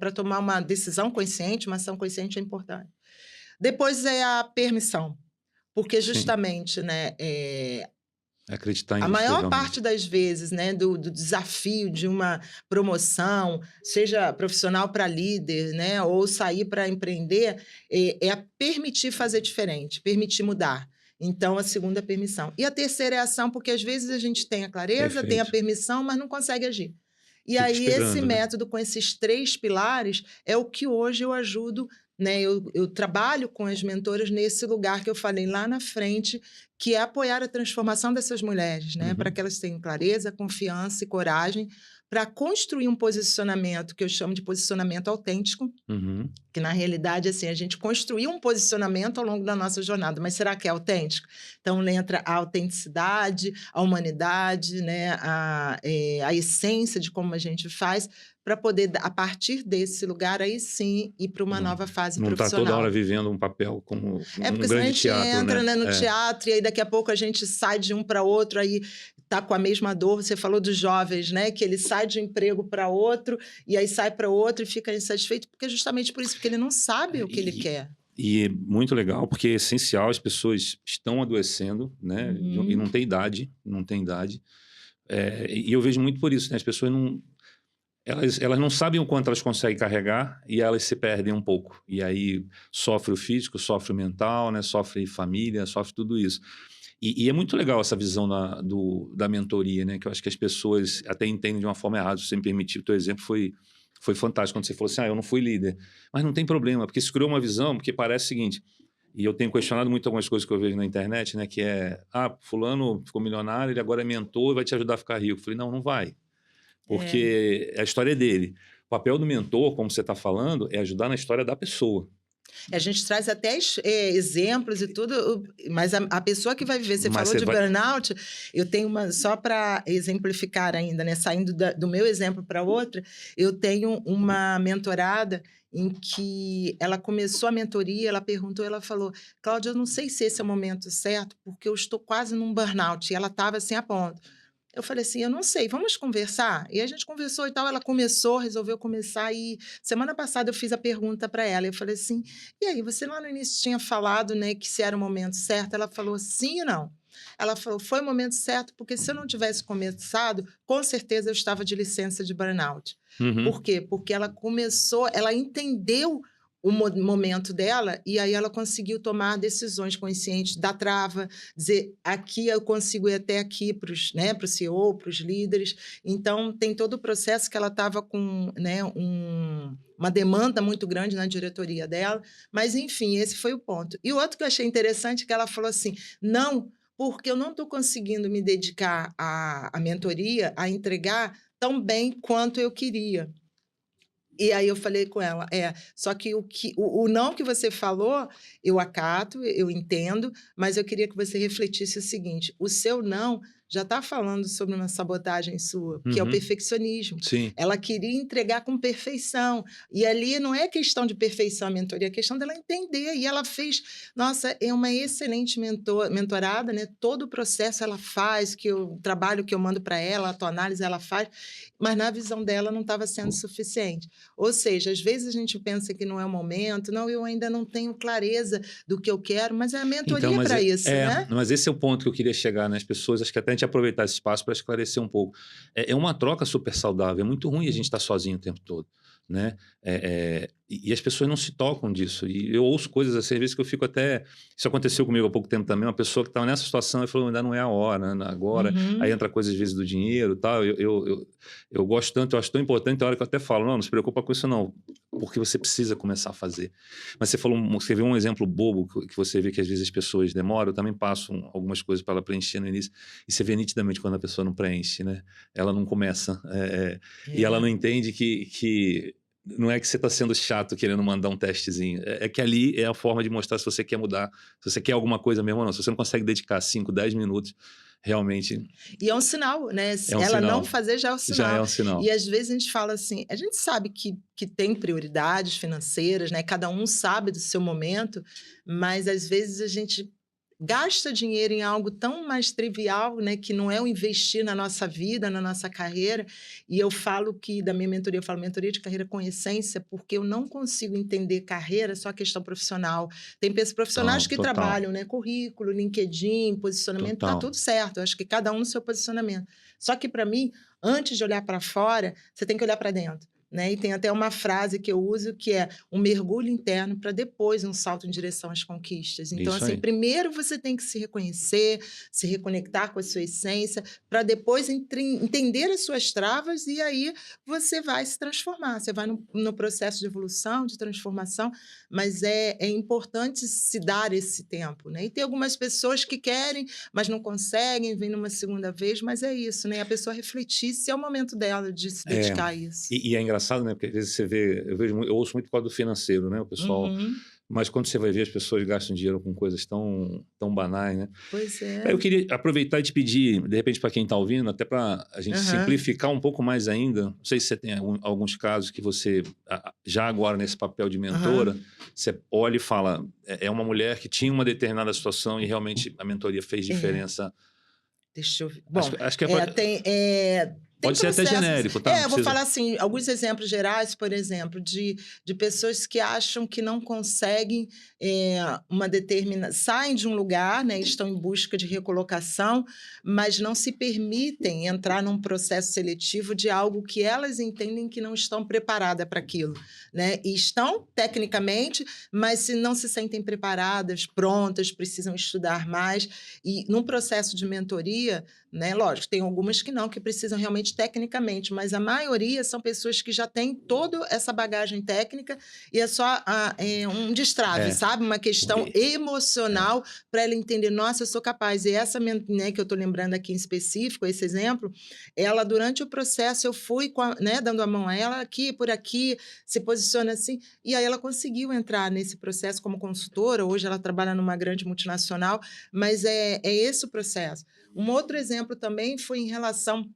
para tomar uma decisão consciente, uma ação consciente é importante. Depois é a permissão, porque justamente, né, acreditar em a você, maior realmente. parte das vezes, né, do desafio de uma promoção, seja profissional para líder, né, ou sair para empreender, é a permitir fazer diferente, permitir mudar. Então, a segunda é a permissão. E a terceira é a ação, porque às vezes a gente tem a clareza, tem a permissão, mas não consegue agir. E Fica aí, esperando, esse né? método com esses 3 pilares é o que hoje eu ajudo, né? Eu trabalho com as mentoras nesse lugar que eu falei lá na frente, que é apoiar a transformação dessas mulheres, né? Para que elas tenham clareza, confiança e coragem para construir um posicionamento que eu chamo de posicionamento autêntico, que na realidade, assim, a gente construiu um posicionamento ao longo da nossa jornada, mas será que é autêntico? Então, entra a autenticidade, a humanidade, né? A essência de como a gente faz, para poder, a partir desse lugar, aí sim, ir para uma nova fase não profissional. Não está toda hora vivendo um papel como um porque grande senão a gente teatro, entra, né? No teatro, e aí daqui a pouco a gente sai de um para outro, aí tá com a mesma dor. Você falou dos jovens, né? Que ele sai de um emprego para outro, e aí sai para outro e fica insatisfeito, porque é justamente por isso, porque ele não sabe o que ele quer. E muito legal, porque é essencial, as pessoas estão adoecendo, né? E não tem idade, não tem idade. E eu vejo muito por isso, né? As pessoas não... Elas não sabem o quanto elas conseguem carregar e elas se perdem um pouco. E aí sofre o físico, sofre o mental, né? Sofre família, sofre tudo isso. E é muito legal essa visão da mentoria, né? Que eu acho que as pessoas até entendem de uma forma errada. Se você me permitir, o teu exemplo foi fantástico quando você falou assim, eu não fui líder. Mas não tem problema, porque se criou uma visão, porque parece o seguinte, e eu tenho questionado muito algumas coisas que eu vejo na internet, né? Que é, fulano ficou milionário, ele agora é mentor e vai te ajudar a ficar rico. Eu falei, não vai. Porque a história é dele. O papel do mentor, como você está falando, é ajudar na história da pessoa. A gente traz até exemplos e tudo, mas a pessoa que vai viver, você falou de burnout, eu tenho uma, só para exemplificar ainda, né? Saindo do meu exemplo para outra, eu tenho uma mentorada em que ela começou a mentoria, ela perguntou, ela falou, Cláudia, eu não sei se esse é o momento certo, porque eu estou quase num burnout, e ela estava assim a ponto. Eu falei assim, eu não sei, vamos conversar? E a gente conversou e tal, ela resolveu começar, e semana passada eu fiz a pergunta para ela, eu falei assim, e aí, você lá no início tinha falado, né, que se era o momento certo, ela falou sim e não. Ela falou, foi o momento certo, porque se eu não tivesse começado, com certeza eu estava de licença de burnout. Por quê? Porque ela ela entendeu o momento dela, e aí ela conseguiu tomar decisões conscientes da trava, dizer, aqui eu consigo ir até aqui para os, né, para o CEO, para os líderes. Então, tem todo o processo que ela estava com, né, uma demanda muito grande na diretoria dela, mas, enfim, esse foi o ponto. E o outro que eu achei interessante é que ela falou assim, não, porque eu não estou conseguindo me dedicar à mentoria, a entregar tão bem quanto eu queria. E aí eu falei com ela, só que o não que você falou, eu acato, eu entendo, mas eu queria que você refletisse o seguinte, o seu não já está falando sobre uma sabotagem sua, que é o perfeccionismo. Sim. Ela queria entregar com perfeição, e ali não é questão de perfeição a mentoria, é questão dela entender, e ela fez, nossa, é uma excelente mentorada, né? Todo o processo ela faz, o trabalho que eu mando para ela, a tua análise ela faz, mas na visão dela não estava sendo suficiente. Ou seja, às vezes a gente pensa que não é o momento, não, eu ainda não tenho clareza do que eu quero, mas é a mentoria para isso, né? Mas esse é o ponto que eu queria chegar, né? As pessoas, acho que até importante aproveitar esse espaço para esclarecer um pouco. É uma troca super saudável, é muito ruim a gente estar sozinho o tempo todo, né? E as pessoas não se tocam disso. E eu ouço coisas assim, às vezes que eu fico até... Isso aconteceu comigo há pouco tempo também, uma pessoa que estava nessa situação e falou, ainda não é a hora, né? Agora. Aí entra coisa às vezes do dinheiro e tal. Eu gosto tanto, eu acho tão importante, a hora que eu até falo, não se preocupa com isso não, porque você precisa começar a fazer. Mas você viu um exemplo bobo, que você vê que às vezes as pessoas demoram, eu também passo algumas coisas para ela preencher no início, e você vê nitidamente quando a pessoa não preenche, né? Ela não começa, e ela não entende que não é que você está sendo chato querendo mandar um testezinho, é que ali é a forma de mostrar se você quer mudar, se você quer alguma coisa mesmo ou não. Se você não consegue dedicar 5, 10 minutos, realmente E é um sinal, né? é um Ela não sinal. fazer já é um Já sinal. é um sinal. E às vezes a gente fala assim, a gente sabe que tem prioridades financeiras, né? Cada um sabe do seu momento, mas às vezes a gente gasta dinheiro em algo tão mais trivial, né? Que não é o investir na nossa vida, na nossa carreira. E eu falo que, da minha mentoria, eu falo mentoria de carreira com essência, porque eu não consigo entender carreira só questão profissional. Tem pessoas profissionais que Total. trabalham, né? Currículo, LinkedIn, posicionamento, tá Total. tudo certo. Eu acho que cada um no seu posicionamento. Só que, para mim, antes de olhar para fora, você tem que olhar para dentro. Né? E tem até uma frase que eu uso que é um mergulho interno para depois um salto em direção às conquistas. Então, Isso assim, aí. primeiro você tem que se reconhecer, se reconectar com a sua essência, para depois entender as suas travas e aí você vai se transformar. Você vai no processo de evolução, de transformação, mas é importante se dar esse tempo. Né? E tem algumas pessoas que querem, mas não conseguem, vêm numa segunda vez, mas é isso, né? A pessoa refletir se é o momento dela de se dedicar a isso. E é engraçado, né? Porque às vezes você vê, eu ouço muito por causa do financeiro, né? O pessoal, mas quando você vai ver, as pessoas gastam dinheiro com coisas tão banais, né? Pois é. Eu queria aproveitar e te pedir, de repente, para quem está ouvindo, até para a gente simplificar um pouco mais ainda. Não sei se você tem alguns casos que você, já agora nesse papel de mentora, você olha e fala, é uma mulher que tinha uma determinada situação e realmente a mentoria fez diferença. Deixa eu ver. Bom, acho que tem pode ser até processos. genérico, tá? Eu vou falar assim, alguns exemplos gerais, por exemplo, de pessoas que acham que não conseguem saem de um lugar, né, estão em busca de recolocação, mas não se permitem entrar num processo seletivo de algo que elas entendem que não estão preparadas para aquilo, né? E estão tecnicamente, mas se não se sentem preparadas, prontas, precisam estudar mais. E num processo de mentoria, né, lógico, tem algumas que não, que precisam realmente tecnicamente, mas a maioria são pessoas que já têm toda essa bagagem técnica e é só um destrave, sabe? Uma questão emocional para ela entender, nossa, eu sou capaz. E essa, né, que eu estou lembrando aqui em específico, esse exemplo, ela, durante o processo, eu fui dando a mão a ela, aqui, por aqui, se posiciona assim, e aí ela conseguiu entrar nesse processo como consultora. Hoje ela trabalha numa grande multinacional, mas é esse o processo. Um outro exemplo também foi em relação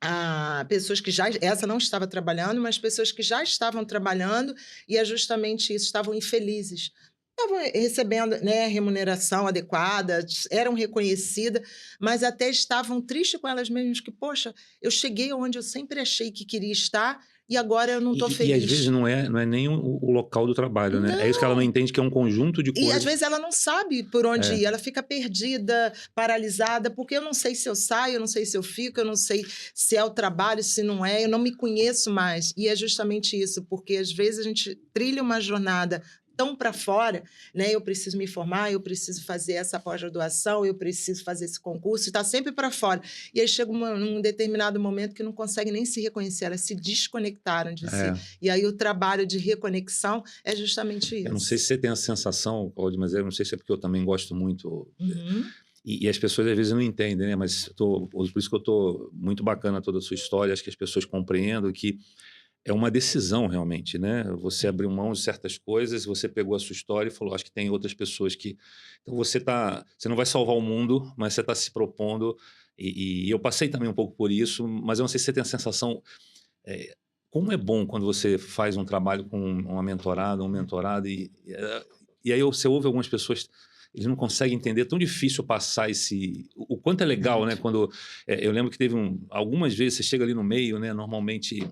a pessoas que essa não estava trabalhando, mas pessoas que já estavam trabalhando e é justamente isso, estavam infelizes. Estavam recebendo, né, remuneração adequada, eram reconhecidas, mas até estavam tristes com elas mesmas, que, poxa, eu cheguei onde eu sempre achei que queria estar e agora eu não estou feliz. E às vezes não é nem o local do trabalho, né? É isso que ela não entende, que é um conjunto de coisas. E às vezes ela não sabe por onde ir, ela fica perdida, paralisada, porque eu não sei se eu saio, eu não sei se eu fico, eu não sei se é o trabalho, se não é, eu não me conheço mais. E é justamente isso, porque às vezes a gente trilha uma jornada tão para fora, né? Eu preciso me formar, eu preciso fazer essa pós-graduação, eu preciso fazer esse concurso, está sempre para fora. E aí chega num determinado momento que não consegue nem se reconhecer, elas se desconectaram de si. E aí o trabalho de reconexão é justamente isso. Eu não sei se você tem a sensação, Claudio, mas eu não sei se é porque eu também gosto muito... E as pessoas às vezes não entendem, né? Mas por isso que eu estou muito bacana toda a sua história, acho que as pessoas compreendam que é uma decisão realmente, né? Você abriu mão de certas coisas, você pegou a sua história e falou, acho que tem outras pessoas que... Então você não vai salvar o mundo, mas você está se propondo, e eu passei também um pouco por isso, mas eu não sei se você tem a sensação... como é bom quando você faz um trabalho com uma mentorada, um mentorado, e aí você ouve algumas pessoas... Eles não conseguem entender, é tão difícil passar o quanto é legal, né? Quando eu lembro que teve algumas vezes, você chega ali no meio, né? Normalmente...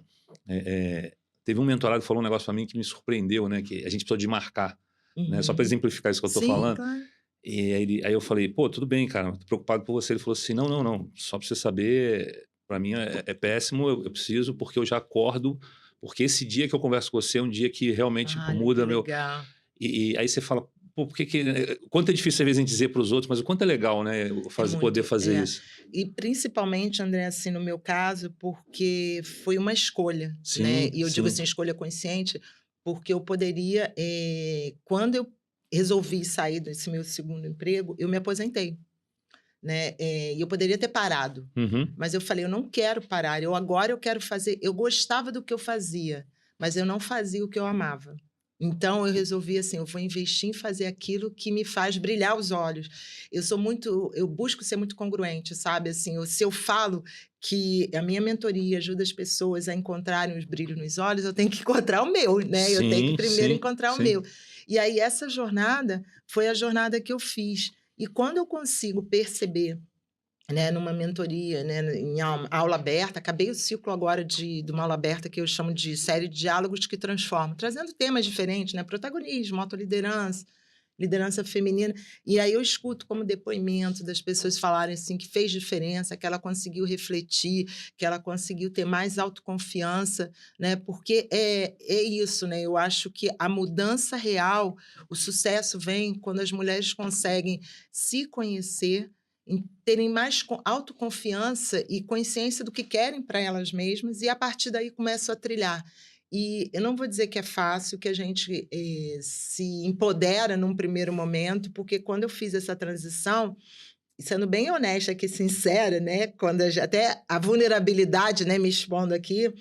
teve um mentorado que falou um negócio para mim que me surpreendeu, né? Que a gente precisou de marcar, né? Só para exemplificar isso que eu estou falando. Claro. E aí eu falei, pô, tudo bem, cara, tô preocupado por você. Ele falou assim, não, não, não, só pra você saber, pra mim é péssimo, eu preciso, porque eu já acordo, porque esse dia que eu converso com você é um dia que realmente Olha, que muda meu... legal. E aí você fala, pô, por que que... Quanto é difícil às vezes a gente dizer pros outros, mas o quanto é legal, né, É poder muito, fazer é. isso. E principalmente, André, assim, no meu caso, porque foi uma escolha, né? Sim, E eu digo sim. assim, escolha consciente, porque eu poderia, quando eu resolvi sair desse meu segundo emprego, eu me aposentei, né? E eu poderia ter parado, Uhum. mas eu falei, eu não quero parar, agora eu quero fazer. Eu gostava do que eu fazia, mas eu não fazia o que eu amava. Então eu resolvi assim, eu vou investir em fazer aquilo que me faz brilhar os olhos. Eu busco ser muito congruente, sabe? Assim, se eu falo que a minha mentoria ajuda as pessoas a encontrarem os brilhos nos olhos, eu tenho que encontrar o meu, né? Eu tenho que Sim, primeiro sim, encontrar o sim. meu. E aí essa jornada foi a jornada que eu fiz. E quando eu consigo perceber, né, numa mentoria, né, em aula aberta, acabei o ciclo agora de uma aula aberta que eu chamo de série de diálogos que transformam, trazendo temas diferentes, né, protagonismo, autoliderança, liderança feminina, e aí eu escuto como depoimento das pessoas falarem assim que fez diferença, que ela conseguiu refletir, que ela conseguiu ter mais autoconfiança, né, porque é isso, né, eu acho que a mudança real, o sucesso vem quando as mulheres conseguem se conhecer, terem mais autoconfiança e consciência do que querem para elas mesmas, e a partir daí começam a trilhar. E eu não vou dizer que é fácil, que a gente se empodera num primeiro momento, porque quando eu fiz essa transição, sendo bem honesta aqui, sincera, né, quando até a vulnerabilidade, né, me expondo aqui,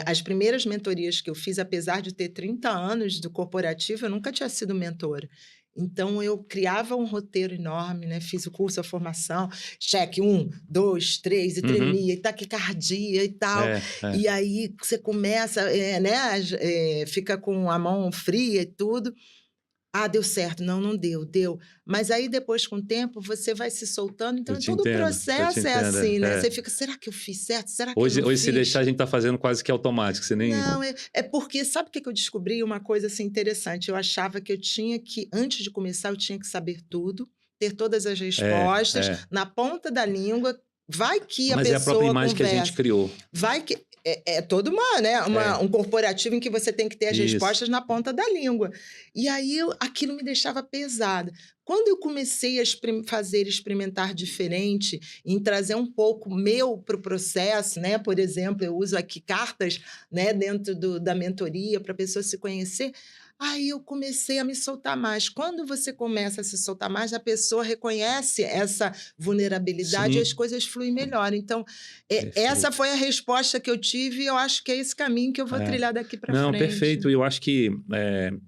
as primeiras mentorias que eu fiz, apesar de ter 30 anos do corporativo, eu nunca tinha sido mentora. Então, eu criava um roteiro enorme, né? Fiz o curso, a formação, cheque 1, 2, 3, e Uhum. tremia, e taquicardia e tal. É. E aí você começa, né? Fica com a mão fria e tudo. Ah, deu certo. Não, não deu, deu. Mas aí depois, com o tempo, você vai se soltando. Eu Então, te todo o entendo, eu te processo é entendo. assim, né? É. Você fica, será que eu fiz certo? Será que eu Hoje, não se deixar, fiz? a gente tá fazendo quase que automático, você nem... Não, é porque sabe o que eu descobri? Uma coisa assim interessante. Eu achava que eu tinha que, antes de começar, eu tinha que saber tudo, ter todas as respostas É. na ponta da língua. Vai que a Mas é a própria pessoa imagem que a gente conversa. criou. Vai que é toda É, um corporativo em que você tem que ter as isso. respostas na ponta da língua. E aí aquilo me deixava pesada. Quando eu comecei a experimentar diferente, em trazer um pouco meu para o processo, né? Por exemplo, eu uso aqui cartas, né, dentro da mentoria para a pessoa se conhecer. Aí eu comecei a me soltar mais. Quando você começa a se soltar mais, a pessoa reconhece essa vulnerabilidade e as Sim, coisas fluem melhor. Então, essa perfeito. foi a resposta que eu tive e eu acho que é esse caminho que eu vou É. trilhar daqui para Não, frente. perfeito. E eu acho que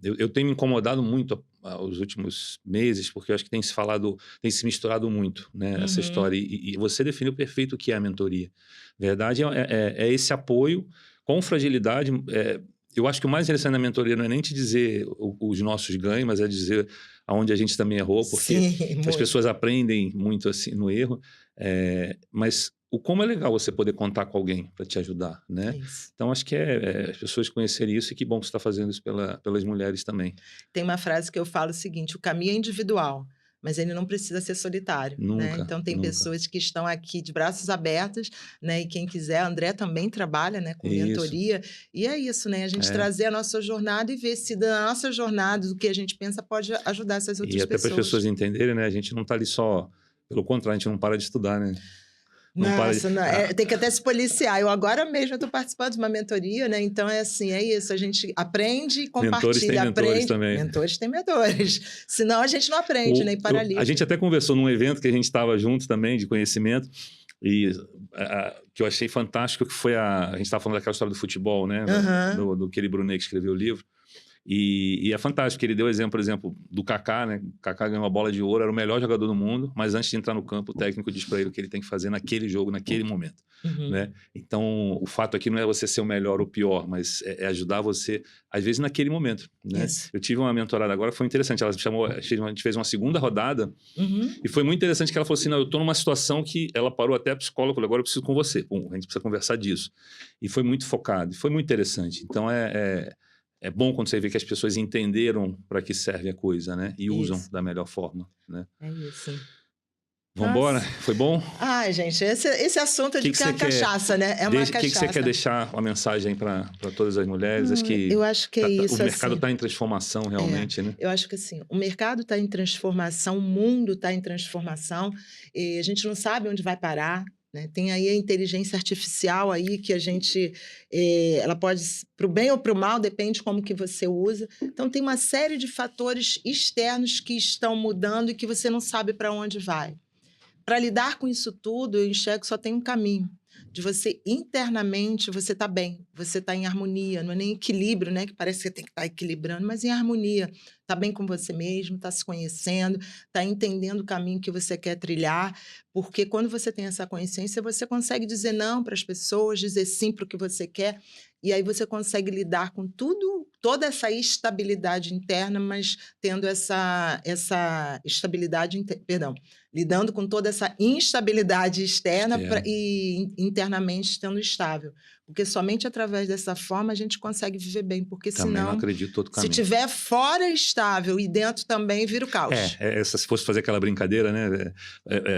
eu tenho me incomodado muito os últimos meses, porque eu acho que tem se falado, tem se misturado muito, né, essa história. Uhum. E você definiu perfeito o que é a mentoria. Verdade é esse apoio com fragilidade. Eu acho que o mais interessante da mentoria não é nem te dizer os nossos ganhos, mas é dizer aonde a gente também errou, porque Sim, as muito. pessoas aprendem muito assim no erro. Mas o como é legal você poder contar com alguém para te ajudar, É né? isso. Então, acho que as pessoas conhecerem isso, e que bom que você está fazendo isso pelas mulheres também. Tem uma frase que eu falo o seguinte: o caminho é individual, mas ele não precisa ser solitário, né? Nunca, Então tem nunca. pessoas que estão aqui de braços abertos, né? E quem quiser, a André também trabalha, né, com Isso, mentoria. E é isso, né? A gente é. trazer a nossa jornada e ver se da nossa jornada, do que a gente pensa, pode ajudar essas E outras até para as pessoas. pessoas entenderem, né, a gente não está ali só pelo contrário, a gente não para de estudar, né. Não para de Nossa, não, tem que até se policiar. Eu agora mesmo estou participando de uma mentoria, né? Então é assim, é isso. A gente aprende e mentores têm compartilha, mentores aprende. também. Mentores têm mentores. Senão a gente não aprende, né? E A paralisa. gente até conversou num evento que a gente estava junto também, de conhecimento, e que eu achei fantástico, que foi a gente estava falando daquela história do futebol, né, Aham. do Kelly Brunet, que escreveu o livro. E é fantástico, que ele deu exemplo, por exemplo, do Kaká, né? O Kaká ganhou a bola de ouro, era o melhor jogador do mundo, mas antes de entrar no campo, o técnico diz para ele o que ele tem que fazer naquele jogo, naquele momento, Uhum. né? Então, o fato aqui não é você ser o melhor ou o pior, mas é ajudar você, às vezes, naquele momento, né? Isso. Eu tive uma mentorada agora, foi interessante, ela me chamou, a gente fez uma segunda rodada, Uhum. e foi muito interessante que ela falou assim, não, eu tô numa situação que ela parou até a psicóloga, falou, agora eu preciso com você, a gente precisa conversar disso. E foi muito focado, e foi muito interessante. Então, é bom quando você vê que as pessoas entenderam para que serve a coisa, né? E usam Isso. da melhor forma, né? É isso. Vamos embora? Nossa. Foi bom? Ai, gente, esse assunto eu digo que é uma cachaça, né? É uma O que cachaça. você quer deixar uma mensagem para todas as mulheres? Acho que Eu acho que é isso, o mercado assim. está em transformação realmente, né? Eu acho que assim, o mercado está em transformação, o mundo está em transformação, e a gente não sabe onde vai parar, né? Tem aí a inteligência artificial aí que a gente, ela pode, para o bem ou para o mal, depende como que você usa. Então tem uma série de fatores externos que estão mudando e que você não sabe para onde vai. Para lidar com isso tudo, eu enxergo que só tem um caminho. De você internamente, você está bem, você está em harmonia, não é nem equilíbrio, né? Que parece que você tem que estar equilibrando, mas em harmonia. Está bem com você mesmo, está se conhecendo, está entendendo o caminho que você quer trilhar, porque quando você tem essa consciência, você consegue dizer não para as pessoas, dizer sim para o que você quer, e aí você consegue lidar com tudo, toda essa estabilidade interna, mas tendo essa estabilidade, perdão, lidando com toda essa instabilidade externa e internamente estando estável. Porque somente através dessa forma a gente consegue viver bem, porque Também senão, não acredito todo caminho. se tiver fora estável e dentro também, vira o caos. Se fosse fazer aquela brincadeira, né?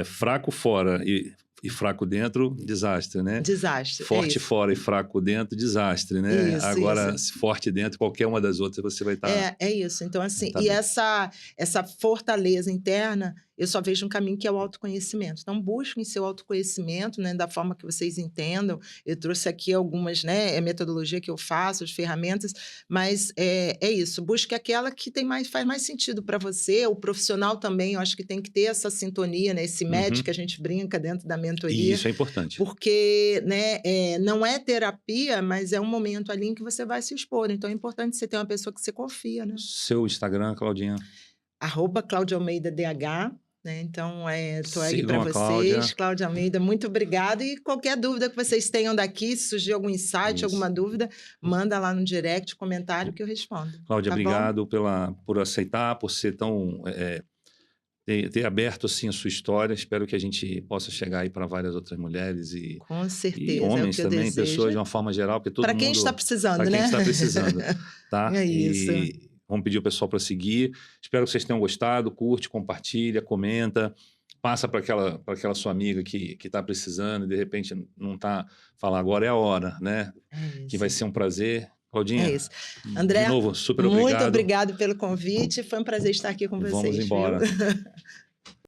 Fraco fora e fraco dentro, desastre, né? Desastre. Forte fora e fraco dentro, desastre, né? Isso, Agora, isso. se forte dentro, qualquer uma das outras você vai estar... É isso. Então, assim, tá e bem. essa fortaleza interna, eu só vejo um caminho que é o autoconhecimento. Então, busquem seu autoconhecimento, né, da forma que vocês entendam. Eu trouxe aqui algumas, né, metodologia que eu faço, as ferramentas, mas é isso. Busque aquela que faz mais sentido para você. O profissional também, eu acho que tem que ter essa sintonia, né, esse match que a gente brinca dentro da mentoria. Isso é importante. Porque, né, não é terapia, mas é um momento ali em que você vai se expor. Então, é importante você ter uma pessoa que você confia, né? Seu Instagram, Claudinha? @ClaudiaAlmeidaDH. Né? Então, estou aí para vocês. Cláudia Almeida, muito obrigada. E qualquer dúvida que vocês tenham daqui, se surgir algum insight, alguma dúvida, manda lá no direct, comentário, que eu respondo. Cláudia, tá obrigado por aceitar, por ser tão... ter aberto assim a sua história. Espero que a gente possa chegar aí para várias outras mulheres e, com certeza, e homens também, desejo. pessoas de uma forma geral, porque todo pra mundo... Para quem está precisando, né? Para quem está precisando, tá? É isso. E vamos pedir o pessoal para seguir. Espero que vocês tenham gostado. Curte, compartilha, comenta. Passa para aquela sua amiga que está precisando e de repente não está... Falar agora é a hora, né? Que vai ser um prazer. Claudinha, é isso. André, de novo, super obrigado. Muito obrigado pelo convite. Foi um prazer estar aqui com vocês. Vamos embora.